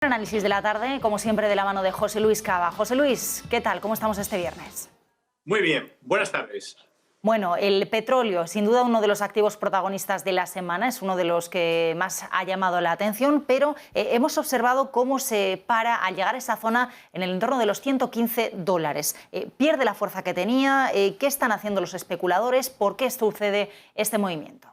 Análisis de la tarde, como siempre, de la mano de José Luis Cava. José Luis, ¿qué tal? ¿Cómo estamos este viernes? Muy bien, buenas tardes. Bueno, el petróleo, sin duda uno de los activos protagonistas de la semana, es uno de los que más ha llamado la atención, pero hemos observado cómo se para al llegar a esa zona en el entorno de los $115. ¿Pierde la fuerza que tenía? ¿Qué están haciendo los especuladores? ¿Por qué sucede este movimiento?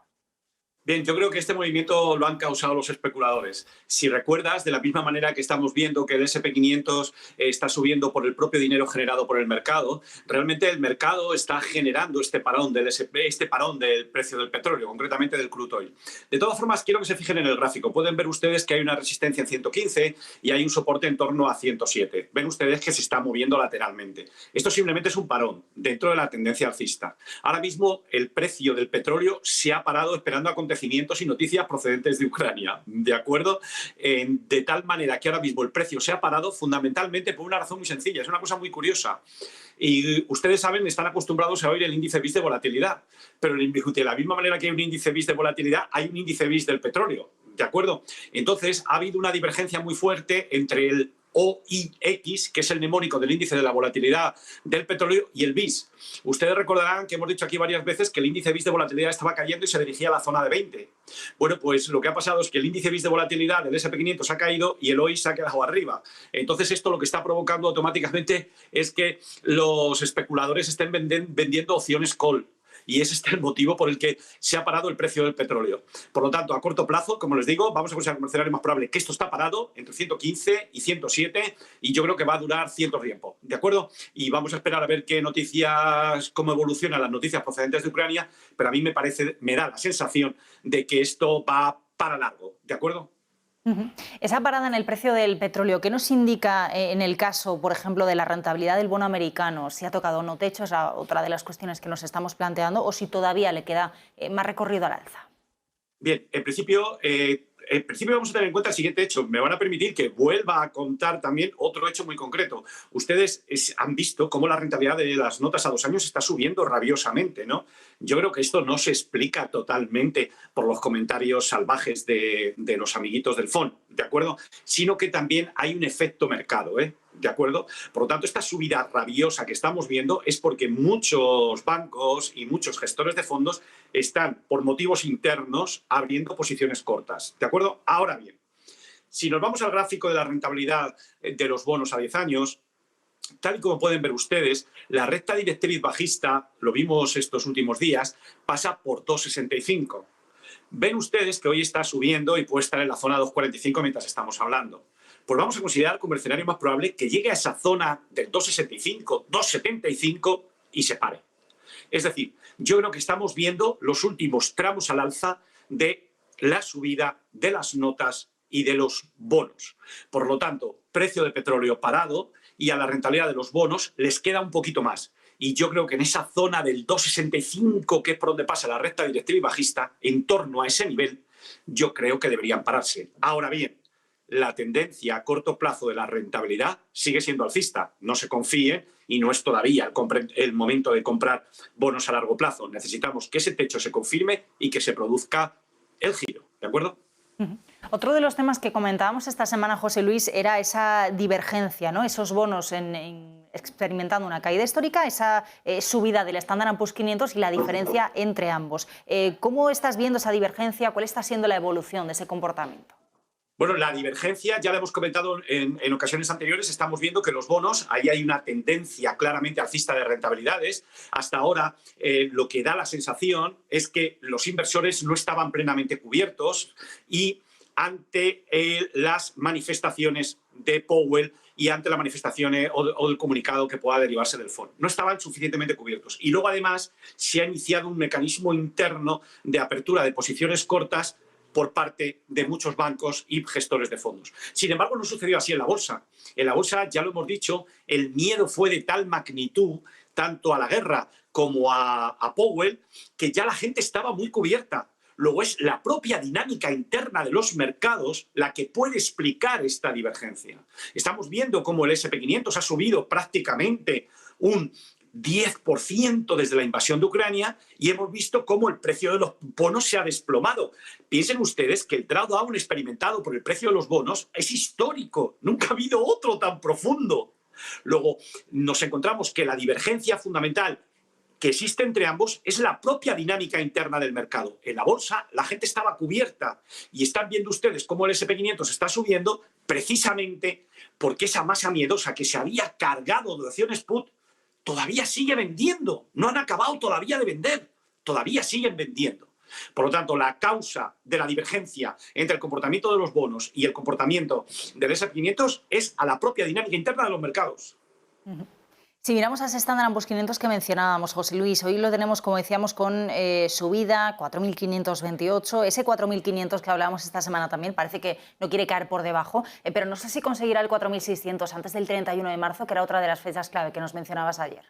Bien, yo creo que este movimiento lo han causado los especuladores. Si recuerdas, de la misma manera que estamos viendo que el S&P 500 está subiendo por el propio dinero generado por el mercado, realmente el mercado está generando este parón del S&P, este parón del precio del petróleo, concretamente del crude oil. De todas formas, quiero que se fijen en el gráfico. Pueden ver ustedes que hay una resistencia en 115 y hay un soporte en torno a 107. Ven ustedes que se está moviendo lateralmente. Esto simplemente es un parón dentro de la tendencia alcista. Ahora mismo el precio del petróleo se ha parado esperando acontecimientos y noticias procedentes de Ucrania, ¿de acuerdo? De tal manera que ahora mismo el precio se ha parado fundamentalmente por una razón muy sencilla. Es una cosa muy curiosa. Y ustedes saben, están acostumbrados a oír el índice BIS de volatilidad, pero de la misma manera que hay un índice BIS de volatilidad, hay un índice BIS del petróleo, ¿de acuerdo? Entonces, ha habido una divergencia muy fuerte entre el OIX, que es el mnemónico del índice de la volatilidad del petróleo, y el BIS. Ustedes recordarán que hemos dicho aquí varias veces que el índice BIS de volatilidad estaba cayendo y se dirigía a la zona de 20. Bueno, pues lo que ha pasado es que el índice BIS de volatilidad del S&P 500 ha caído y el OIX se ha quedado arriba. Entonces esto lo que está provocando automáticamente es que los especuladores estén vendiendo opciones call. Y ese es el motivo por el que se ha parado el precio del petróleo. Por lo tanto, a corto plazo, como les digo, vamos a considerar como escenario más probable que esto está parado entre 115 y 107 y yo creo que va a durar cierto tiempo, ¿de acuerdo? Y vamos a esperar a ver qué noticias, cómo evolucionan las noticias procedentes de Ucrania, pero a mí me da la sensación de que esto va para largo, ¿de acuerdo? Esa parada en el precio del petróleo, ¿qué nos indica en el caso, por ejemplo, de la rentabilidad del bono americano? ¿Si ha tocado o no techo? Es otra de las cuestiones que nos estamos planteando, o si todavía le queda más recorrido al alza. Bien, en principio vamos a tener en cuenta el siguiente hecho. Me van a permitir que vuelva a contar también otro hecho muy concreto. Ustedes han visto cómo la rentabilidad de las notas a 2 años está subiendo rabiosamente, ¿no? Yo creo que esto no se explica totalmente por los comentarios salvajes de los amiguitos del fondo, ¿de acuerdo? Sino que también hay un efecto mercado, ¿eh? ¿De acuerdo? Por lo tanto, esta subida rabiosa que estamos viendo es porque muchos bancos y muchos gestores de fondos están, por motivos internos, abriendo posiciones cortas. ¿De acuerdo? Ahora bien, si nos vamos al gráfico de la rentabilidad de los bonos a 10 años, tal y como pueden ver ustedes, la recta directriz bajista, lo vimos estos últimos días, pasa por 2,65. Ven ustedes que hoy está subiendo y puede estar en la zona 2,45 mientras estamos hablando. Pues vamos a considerar como el escenario más probable que llegue a esa zona del 2,65, 2,75 y se pare. Es decir, yo creo que estamos viendo los últimos tramos al alza de la subida de las notas y de los bonos. Por lo tanto, precio de petróleo parado y a la rentabilidad de los bonos les queda un poquito más. Y yo creo que en esa zona del 2,65, que es por donde pasa la recta directriz bajista, en torno a ese nivel, yo creo que deberían pararse. Ahora bien, la tendencia a corto plazo de la rentabilidad sigue siendo alcista. No se confíe y no es todavía el momento de comprar bonos a largo plazo. Necesitamos que ese techo se confirme y que se produzca el giro, ¿de acuerdo? Otro de los temas que comentábamos esta semana, José Luis, era esa divergencia, ¿no? Esos bonos experimentando una caída histórica, esa subida del Standard & Poor's 500 y la diferencia entre ambos. ¿Cómo estás viendo esa divergencia? ¿Cuál está siendo la evolución de ese comportamiento? Bueno, la divergencia, ya la hemos comentado en ocasiones anteriores, estamos viendo que los bonos, ahí hay una tendencia claramente alcista de rentabilidades. Hasta ahora, lo que da la sensación es que los inversores no estaban plenamente cubiertos y ante las manifestaciones de Powell y ante las manifestaciones o el comunicado que pueda derivarse del fondo. No estaban suficientemente cubiertos. Y luego, además, se ha iniciado un mecanismo interno de apertura de posiciones cortas por parte de muchos bancos y gestores de fondos. Sin embargo, no sucedió así en la bolsa. En la bolsa, ya lo hemos dicho, el miedo fue de tal magnitud, tanto a la guerra como a Powell, que ya la gente estaba muy cubierta. Luego es la propia dinámica interna de los mercados la que puede explicar esta divergencia. Estamos viendo cómo el S&P 500 ha subido prácticamente un 10% desde la invasión de Ucrania y hemos visto cómo el precio de los bonos se ha desplomado. Piensen ustedes que el drawdown experimentado por el precio de los bonos es histórico. Nunca ha habido otro tan profundo. Luego, nos encontramos que la divergencia fundamental que existe entre ambos es la propia dinámica interna del mercado. En la bolsa la gente estaba cubierta y están viendo ustedes cómo el S&P 500 está subiendo precisamente porque esa masa miedosa que se había cargado de acciones put todavía sigue vendiendo. No han acabado todavía de vender. Todavía siguen vendiendo. Por lo tanto, la causa de la divergencia entre el comportamiento de los bonos y el comportamiento del S&P 500 es a la propia dinámica interna de los mercados. Si miramos a ese Standard & Poor's 500 que mencionábamos, José Luis, hoy lo tenemos, como decíamos, con subida 4.528. Ese 4.500 que hablábamos esta semana también parece que no quiere caer por debajo, pero no sé si conseguirá el 4.600 antes del 31 de marzo, que era otra de las fechas clave que nos mencionabas ayer.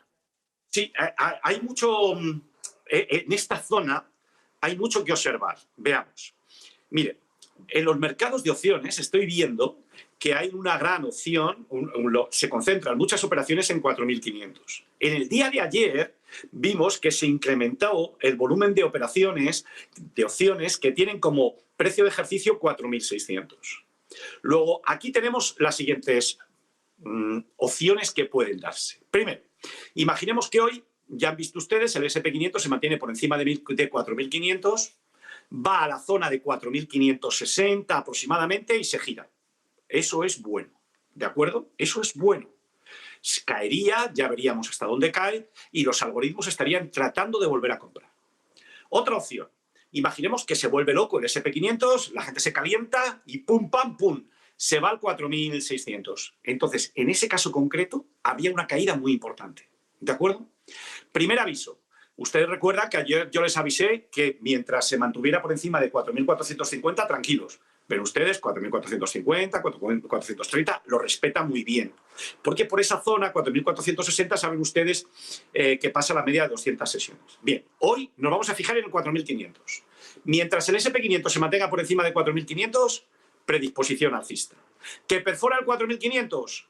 Sí, hay mucho... En esta zona hay mucho que observar. Veamos. Mire, en los mercados de opciones estoy viendo que hay una gran opción, se concentran muchas operaciones en 4.500. En el día de ayer vimos que se incrementó el volumen de operaciones, de opciones que tienen como precio de ejercicio 4.600. Luego, aquí tenemos las siguientes opciones que pueden darse. Primero, imaginemos que hoy, ya han visto ustedes, el S&P 500 se mantiene por encima de 4.500, va a la zona de 4.560 aproximadamente y se gira. Eso es bueno, ¿de acuerdo? Eso es bueno. Caería, ya veríamos hasta dónde cae y los algoritmos estarían tratando de volver a comprar. Otra opción, imaginemos que se vuelve loco el S&P 500, la gente se calienta y pum, pam, pum, se va al 4.600. Entonces, en ese caso concreto, había una caída muy importante, ¿de acuerdo? Primer aviso. Ustedes recuerdan que ayer yo les avisé que mientras se mantuviera por encima de 4.450, tranquilos. Pero ustedes, 4.450, 4.430, lo respetan muy bien. Porque por esa zona, 4.460, saben ustedes que pasa la media de 200 sesiones. Bien, hoy nos vamos a fijar en el 4.500. Mientras el S&P 500 se mantenga por encima de 4.500, predisposición alcista. ¿Que perfora el 4.500?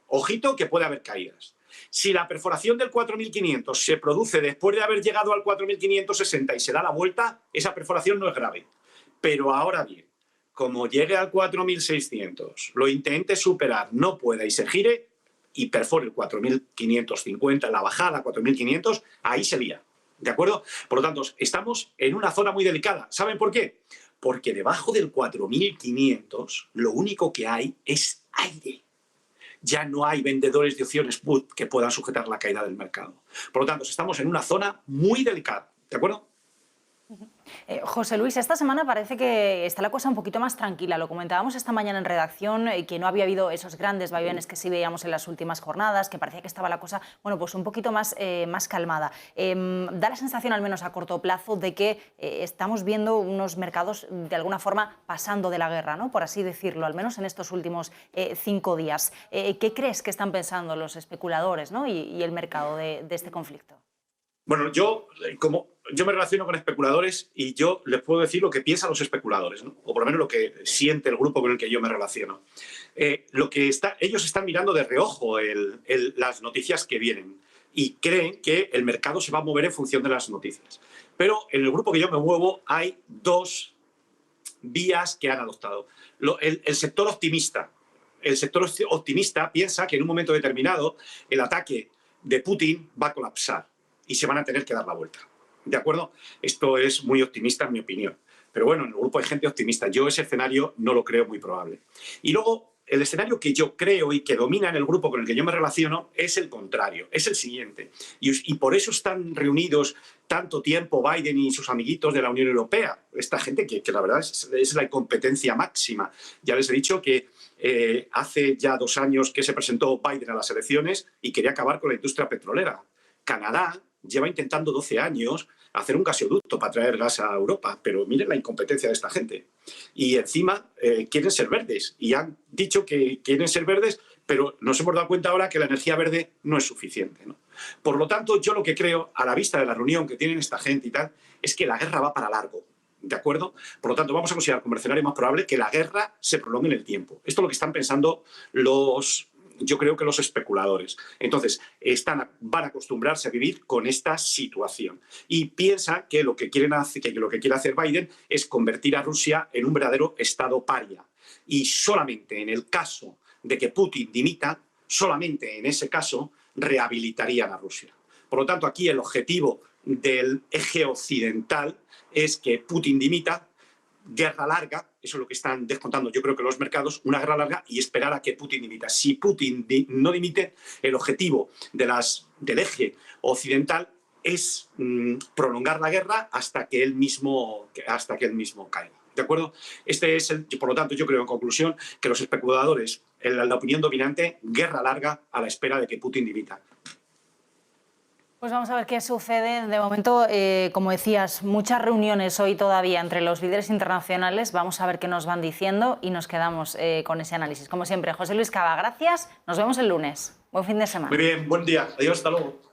Ojito que puede haber caídas. Si la perforación del 4.500 se produce después de haber llegado al 4.560 y se da la vuelta, esa perforación no es grave. Pero ahora bien, como llegue al 4.600, lo intente superar, no pueda y se gire y perfore el 4.550, la bajada a 4.500, ahí se lía. ¿De acuerdo? Por lo tanto, estamos en una zona muy delicada. ¿Saben por qué? Porque debajo del 4.500 lo único que hay es aire. Ya no hay vendedores de opciones put que puedan sujetar la caída del mercado. Por lo tanto, estamos en una zona muy delicada. ¿De acuerdo? José Luis, esta semana parece que está la cosa un poquito más tranquila. Lo comentábamos esta mañana en redacción, que no había habido esos grandes vaivenes que sí veíamos en las últimas jornadas, que parecía que estaba la cosa, bueno, pues un poquito más calmada. Da la sensación, al menos a corto plazo, de que estamos viendo unos mercados de alguna forma pasando de la guerra, ¿no? Por así decirlo, al menos en estos últimos 5 días. ¿Qué crees que están pensando los especuladores, ¿no? y el mercado de este conflicto? Bueno, yo me relaciono con especuladores y yo les puedo decir lo que piensan los especuladores, ¿no? O por lo menos lo que siente el grupo con el que yo me relaciono. Ellos están mirando de reojo las noticias que vienen y creen que el mercado se va a mover en función de las noticias. Pero en el grupo que yo me muevo hay dos vías que han adoptado. El sector optimista. El sector optimista piensa que en un momento determinado el ataque de Putin va a colapsar y se van a tener que dar la vuelta. ¿De acuerdo? Esto es muy optimista en mi opinión. Pero bueno, en el grupo hay gente optimista. Yo ese escenario no lo creo muy probable. Y luego, el escenario que yo creo y que domina en el grupo con el que yo me relaciono es el contrario, es el siguiente. Y por eso están reunidos tanto tiempo Biden y sus amiguitos de la Unión Europea. Esta gente que la verdad es la incompetencia máxima. Ya les he dicho que hace ya 2 años que se presentó Biden a las elecciones y quería acabar con la industria petrolera. Canadá lleva intentando 12 años hacer un gasoducto para traer gas a Europa, pero miren la incompetencia de esta gente. Y encima quieren ser verdes y han dicho que quieren ser verdes, pero nos hemos dado cuenta ahora que la energía verde no es suficiente, ¿no? Por lo tanto, yo lo que creo, a la vista de la reunión que tienen esta gente y tal, es que la guerra va para largo. ¿De acuerdo? Por lo tanto, vamos a considerar como escenario más probable que la guerra se prolongue en el tiempo. Esto es lo que están pensando los yo creo que los especuladores. Entonces, van a acostumbrarse a vivir con esta situación. Y piensan que lo que quiere hacer Biden es convertir a Rusia en un verdadero estado paria. Y solamente en el caso de que Putin dimita, solamente en ese caso rehabilitarían a Rusia. Por lo tanto, aquí el objetivo del eje occidental es que Putin dimita, guerra larga, eso es lo que están descontando yo creo que los mercados, una guerra larga y esperar a que Putin dimita. Si Putin no dimite, el objetivo del eje occidental es prolongar la guerra hasta que él mismo caiga. ¿De acuerdo? Por lo tanto, yo creo en conclusión que los especuladores, la opinión dominante, guerra larga a la espera de que Putin dimita. Pues vamos a ver qué sucede. De momento, como decías, muchas reuniones hoy todavía entre los líderes internacionales. Vamos a ver qué nos van diciendo y nos quedamos con ese análisis. Como siempre, José Luis Cava, gracias. Nos vemos el lunes. Buen fin de semana. Muy bien, buen día. Adiós, hasta luego.